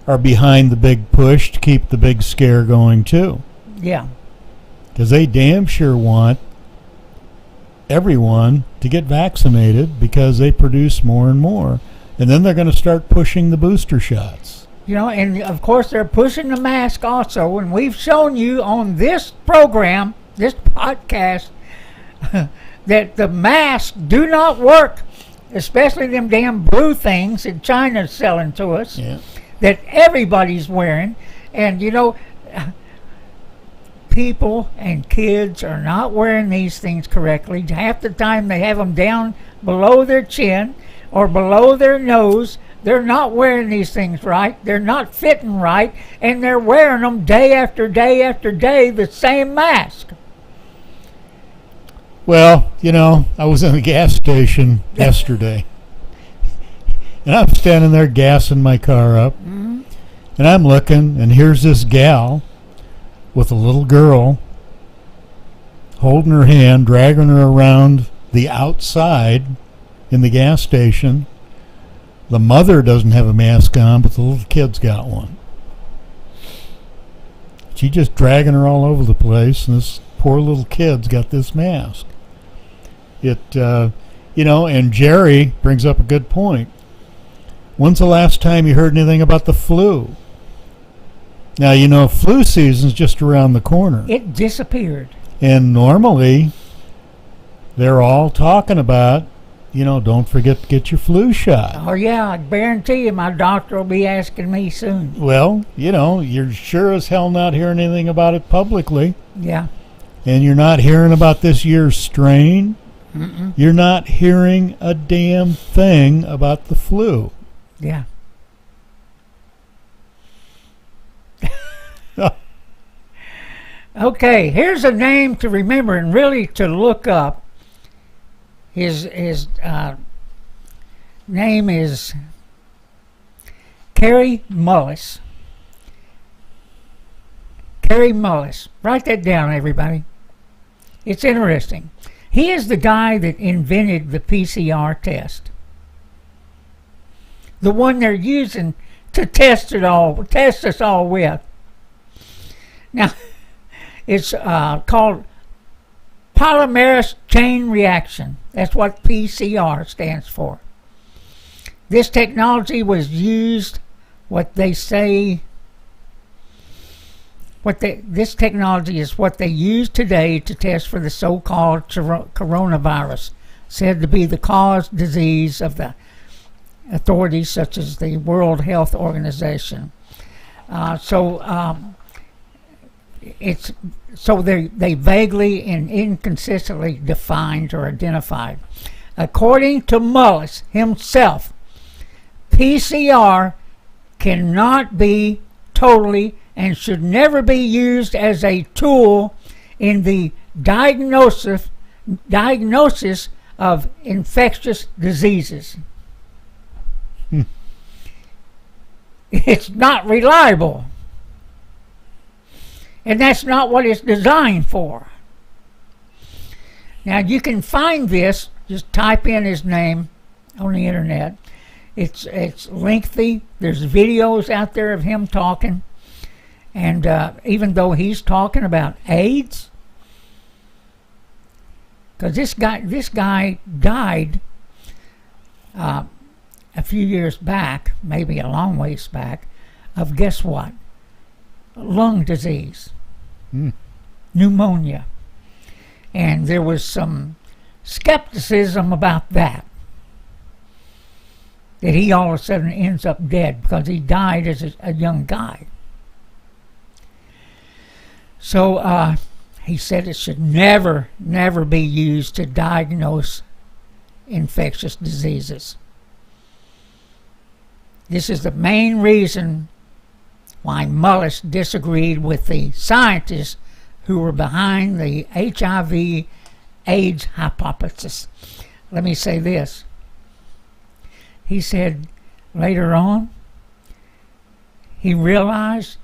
are behind the big push to keep the big scare going too. Yeah. Because they damn sure want everyone to get vaccinated because they produce more and more. And then they're going to start pushing the booster shots. You know, and of course they're pushing the mask also. And we've shown you on this program, this podcast, that the masks do not work, especially them damn blue things that China's selling to us, Yeah. that everybody's wearing. And, you know, people and kids are not wearing these things correctly. Half the time they have them down below their chin or below their nose. They're not wearing these things right. They're not fitting right, and they're wearing them day after day after day, the same mask. Well, you know, I was in a gas station yesterday, and I'm standing there gassing my car up, and I'm looking, and here's this gal with a little girl holding her hand, dragging her around the outside in the gas station. The mother doesn't have a mask on, but the little kid's got one. She's just dragging her all over the place, and this poor little kid's got this mask. You know, and Jerry brings up a good point. When's the last time you heard anything about the flu? Now, you know, flu season's just around the corner. It disappeared. And normally, they're all talking about, you know, don't forget to get your flu shot. Oh, yeah, I guarantee you my doctor will be asking me soon. Well, you know, you're sure as hell not hearing anything about it publicly. Yeah. And you're not hearing about this year's strain. You're not hearing a damn thing about the flu. Yeah. Okay, here's a name to remember and really to look up. His name is Kerry Mullis. Kerry Mullis. Write that down, everybody. It's interesting. He is the guy that invented the PCR test. The one they're using to test us all with. Now, it's called polymerase chain reaction. That's what PCR stands for. This technology was used, this technology is what they use today to test for the so-called coronavirus, said to be the cause disease of the authorities such as the World Health Organization. They vaguely and inconsistently defined or identified. According to Mullis himself, PCR cannot be totally and should never be used as a tool in the diagnosis of infectious diseases. It's not reliable. And that's not what it's designed for. Now you can find this, just type in his name on the internet. It's lengthy. There's videos out there of him talking. And even though he's talking about AIDS, because this guy died a few years back, maybe a long ways back, of guess what? Lung disease, pneumonia. And there was some skepticism about that he all of a sudden ends up dead because he died as a young guy. So he said it should never be used to diagnose infectious diseases. This is the main reason why Mullis disagreed with the scientists who were behind the HIV/AIDS hypothesis. Let me say this. He said later on, he realized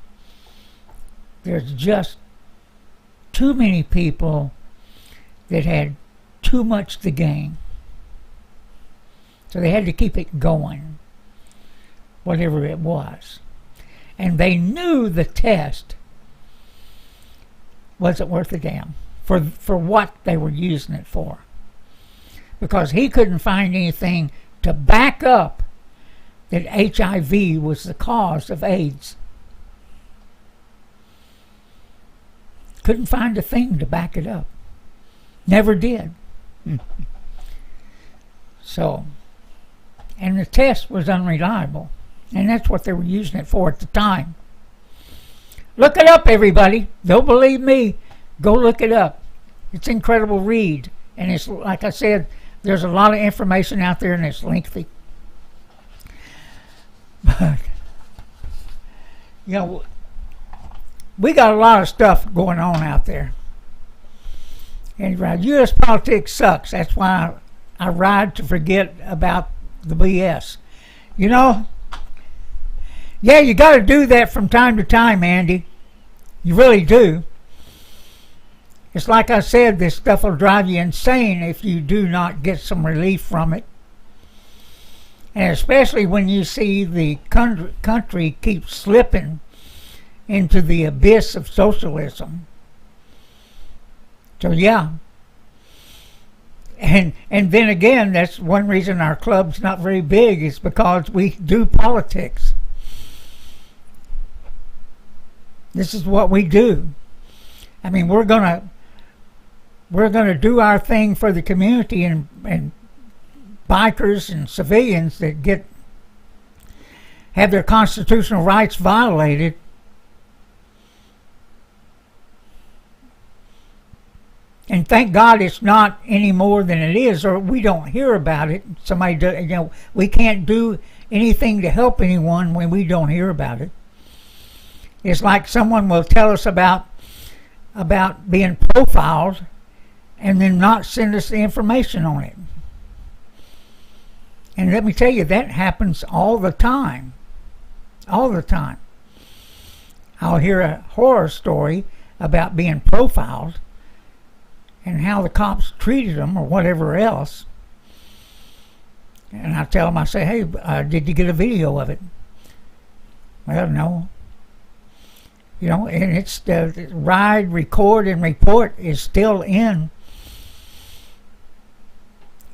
there's just too many people that had too much to gain. So they had to keep it going, whatever it was. And they knew the test wasn't worth a damn for what they were using it for. Because he couldn't find anything to back up that HIV was the cause of AIDS. Couldn't find a thing to back it up. Never did. So, and the test was unreliable. And that's what they were using it for at the time. Look it up, everybody. Don't believe me. Go look it up. It's an incredible read. And it's, like I said, there's a lot of information out there and it's lengthy. But, you know, we got a lot of stuff going on out there. And U.S. politics sucks. That's why I ride to forget about the BS. You know, yeah, you got to do that from time to time, Andy. You really do. It's like I said, this stuff will drive you insane if you do not get some relief from it. And especially when you see the country keep slipping into the abyss of socialism. So yeah. And then again, that's one reason our club's not very big, is because we do politics. This is what we do. I mean, we're gonna do our thing for the community, and bikers and civilians that have their constitutional rights violated, and thank God it's not any more than it is, or we don't hear about it. We can't do anything to help anyone when we don't hear about it. It's like someone will tell us about being profiled and then not send us the information on it. And let me tell you, that happens all the time. All the time. I'll hear a horror story about being profiled and how the cops treated them or whatever else. And I tell them, I say, hey, did you get a video of it? Well, no. You know, and it's the ride, record, and report is still in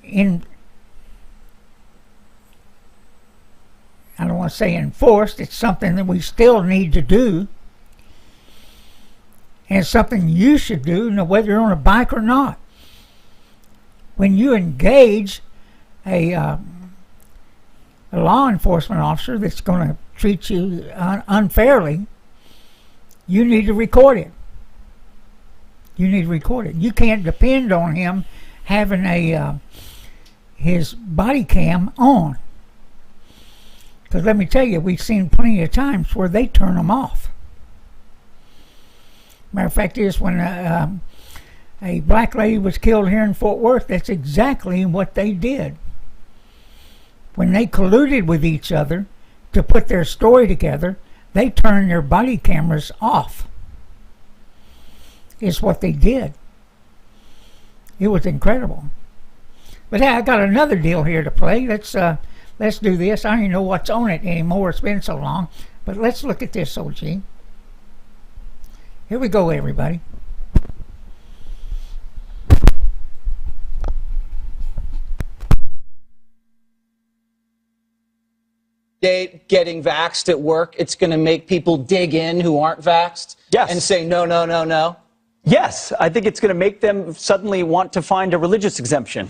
I don't want to say enforced. It's something that we still need to do. And it's something you should do, whether you're on a bike or not. When you engage a law enforcement officer that's going to treat you unfairly, you need to record it. You need to record it. You can't depend on him having his body cam on. Because let me tell you, we've seen plenty of times where they turn them off. Matter of fact is, when a black lady was killed here in Fort Worth, that's exactly what they did. When they colluded with each other to put their story together, they turned their body cameras off. Is what they did. It was incredible. But hey, I got another deal here to play. Let's do this. I don't even know what's on it anymore. It's been so long. But let's look at this, OG. Here we go, everybody. Getting vaxxed at work, it's going to make people dig in who aren't vaxxed and say no, no, no, no? Yes, I think it's going to make them suddenly want to find a religious exemption.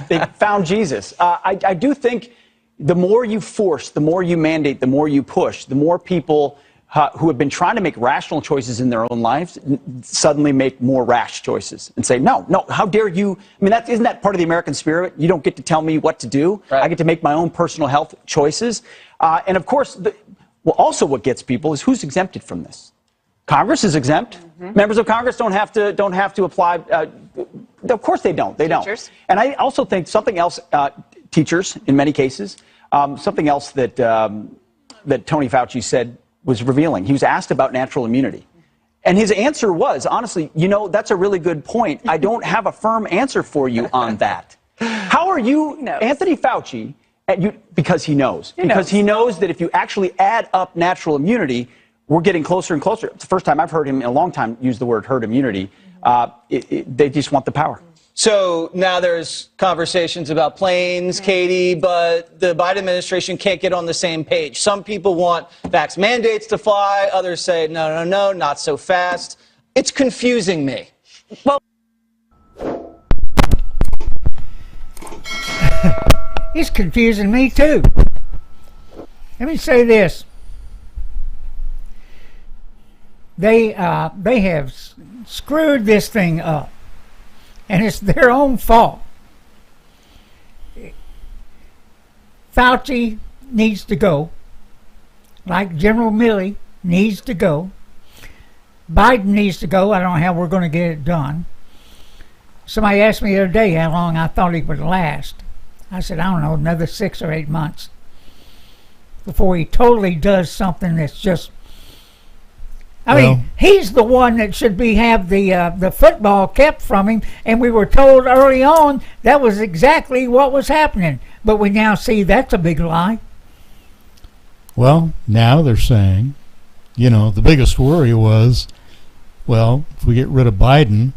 They found Jesus. I do think the more you force, the more you mandate, the more you push, the more people who have been trying to make rational choices in their own lives suddenly make more rash choices and say, no, how dare you? I mean, isn't that part of the American spirit? You don't get to tell me what to do. Right. I get to make my own personal health choices. And of course, also what gets people is who's exempted from this. Congress is exempt. Mm-hmm. Members of Congress don't have to apply. Of course they don't. They don't. And I also think something else. Teachers, in many cases, something else that Tony Fauci said was revealing. He was asked about natural immunity. And his answer was, honestly, that's a really good point. I don't have a firm answer for you on that. How are you, Anthony Fauci, because he knows. He knows that if you actually add up natural immunity, we're getting closer and closer. It's the first time I've heard him in a long time use the word herd immunity. They just want the power. So now there's conversations about planes, Katie, but the Biden administration can't get on the same page. Some people want vax mandates to fly. Others say, no, not so fast. It's confusing me. Well, it's confusing me too. Let me say this. they have screwed this thing up, and it's their own fault. Fauci needs to go, like General Milley needs to go. Biden needs to go. I don't know how we're going to get it done. Somebody asked me the other day how long I thought he would last. I said, I don't know, another 6 or 8 months before he totally does something that's just... I mean, he's the one that should have the football kept from him, and we were told early on that was exactly what was happening. But we now see that's a big lie. Well, now they're saying, the biggest worry was, well, if we get rid of Biden,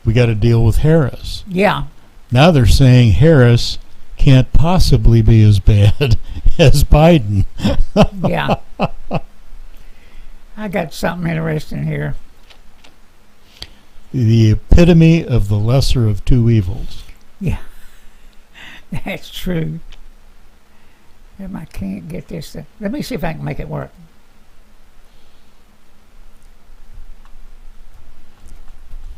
we got to deal with Harris. Yeah. Now they're saying Harris can't possibly be as bad as Biden. Yeah. I got something interesting here. The epitome of the lesser of two evils. Yeah. That's true. I can't get this. Let me see if I can make it work.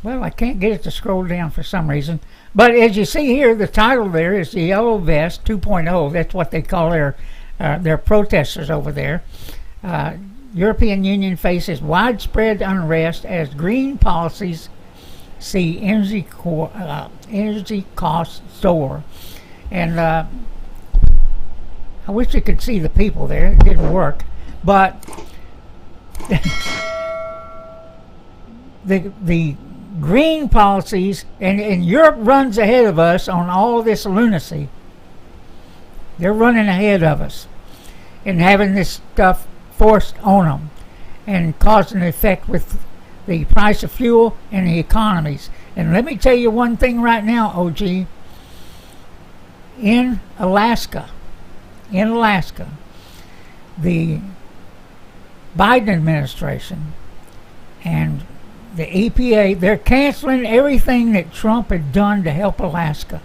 Well, I can't get it to scroll down for some reason. But as you see here, the title there is the Yellow Vest 2.0. That's what they call their protesters over there. European Union faces widespread unrest as green policies see energy costs soar. And I wish you could see the people there. It didn't work. But the green policies, and Europe runs ahead of us on all this lunacy. They're running ahead of us and having this stuff forced on them and causing an effect with the price of fuel and the economies. And let me tell you one thing right now, OG. In Alaska, the Biden administration and the EPA, they're canceling everything that Trump had done to help Alaska.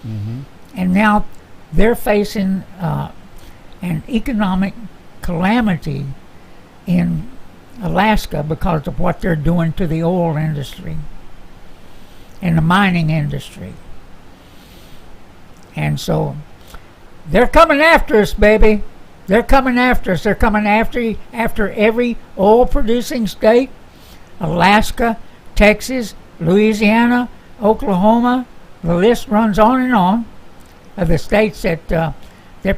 Mm-hmm. And now they're facing an economic calamity in Alaska because of what they're doing to the oil industry and the mining industry. And so they're coming after us, baby. They're coming after us. They're coming after every oil-producing state. Alaska, Texas, Louisiana, Oklahoma. The list runs on and on of the states that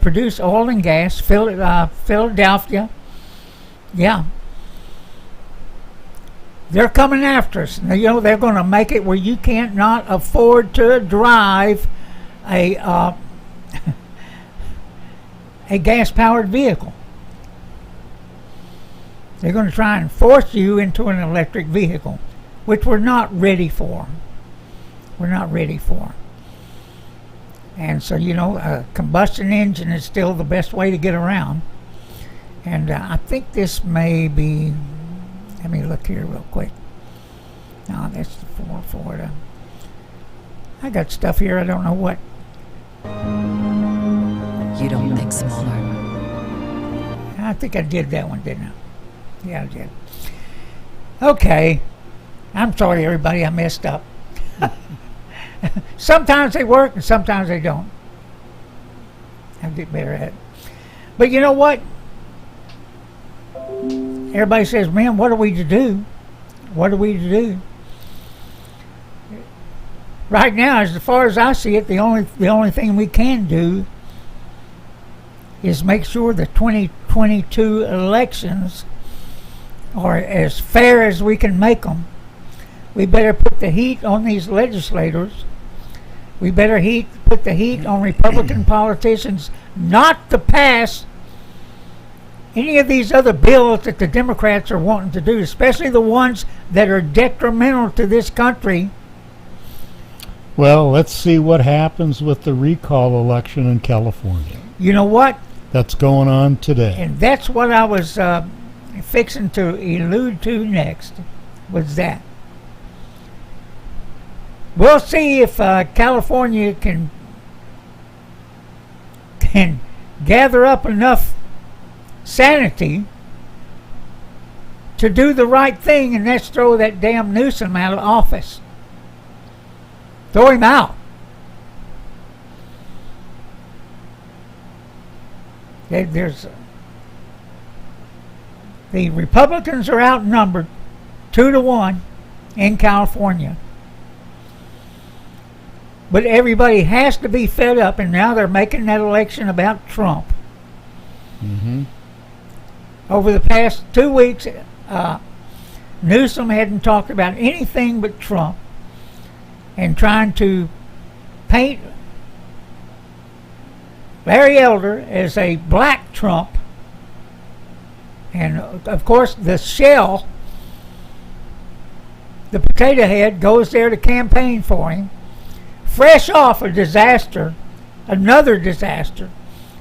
produce oil and gas. Philadelphia. Yeah. They're coming after us. They're going to make it where you can't not afford to drive a gas-powered vehicle. They're going to try and force you into an electric vehicle, which we're not ready for. We're not ready for. And so, a combustion engine is still the best way to get around. And I think this may be, let me look here real quick. No, that's the Ford. I got stuff here, I don't know what. You don't think smaller. I think I did that one, didn't I? Yeah, I did. Okay. I'm sorry, everybody. I messed up. Sometimes they work and sometimes they don't. I'll get better at it. But you know what? Everybody says, man, what are we to do? What are we to do? Right now, as far as I see it, the only thing we can do is make sure the 2022 elections are as fair as we can make them. We better put the heat on these legislators. We better put the heat on Republican politicians not to pass any of these other bills that the Democrats are wanting to do, especially the ones that are detrimental to this country. Well, let's see what happens with the recall election in California. You know what? That's going on today. And that's what I was fixing to allude to next, was that. We'll see if California can gather up enough sanity to do the right thing, and let's throw that damn Newsom out of office. Throw him out. The Republicans are outnumbered 2-1 in California. But everybody has to be fed up, and now they're making that election about Trump. Mm-hmm. Over the past 2 weeks, Newsom hadn't talked about anything but Trump and trying to paint Larry Elder as a black Trump. And, of course, the shell, the potato head, goes there to campaign for him, fresh off a disaster, another disaster,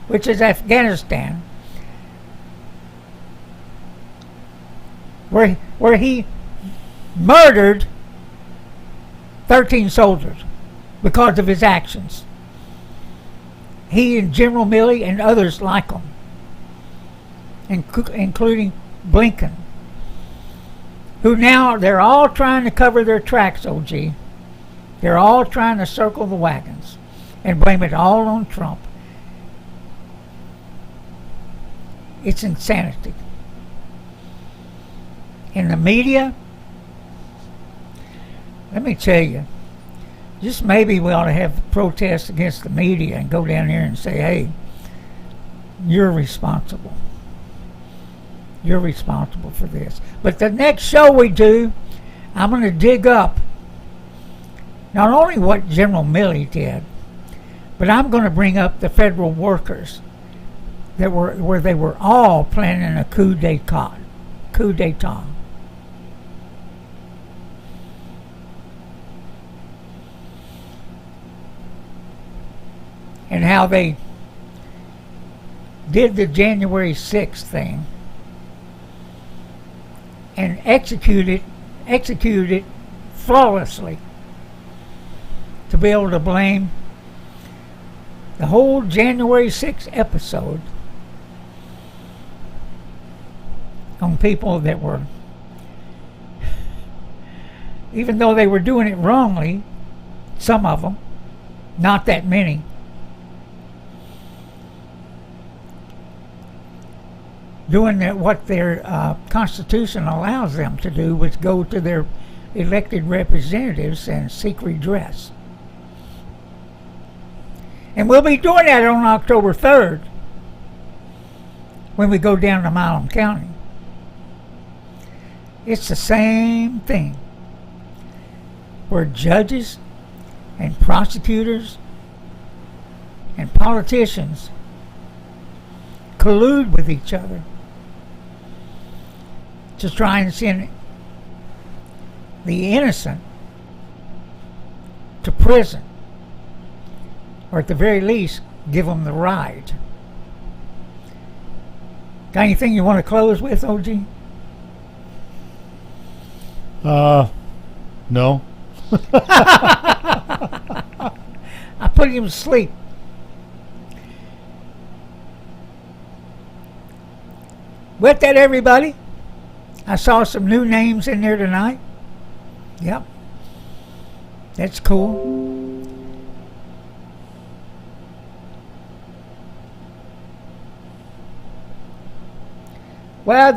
which is Afghanistan, where he murdered 13 soldiers because of his actions. He and General Milley and others like him, including Blinken, who now they're all trying to cover their tracks, OG. They're all trying to circle the wagons and blame it all on Trump. It's insanity. In the media, let me tell you, just maybe we ought to have protests against the media and go down there and say, hey, you're responsible. You're responsible for this. But the next show we do, I'm going to dig up not only what General Milley did, but I'm going to bring up the federal workers that where they were all planning a coup d'etat. And how they did the January 6th thing and executed it flawlessly to be able to blame the whole January 6th episode on people that were, even though they were doing it wrongly, some of them, not that many, doing what their Constitution allows them to do, which go to their elected representatives and seek redress. And we'll be doing that on October 3rd when we go down to Milam County. It's the same thing, where judges and prosecutors and politicians collude with each other to try and send the innocent to prison, or at the very least give them the ride. Got anything you want to close with, OG? No. I put him to sleep. With that, everybody, I saw some new names in there tonight. Yep. That's cool. Well,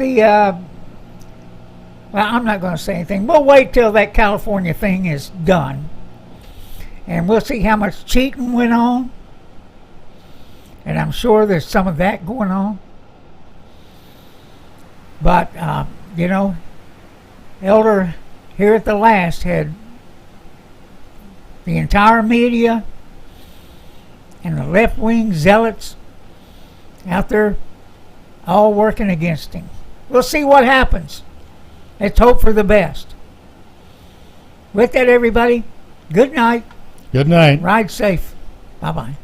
I'm not going to say anything. We'll wait till that California thing is done. And we'll see how much cheating went on. And I'm sure there's some of that going on. But, Elder here at the last had the entire media and the left-wing zealots out there all working against him. We'll see what happens. Let's hope for the best. With that, everybody, good night. Good night. Ride safe. Bye-bye.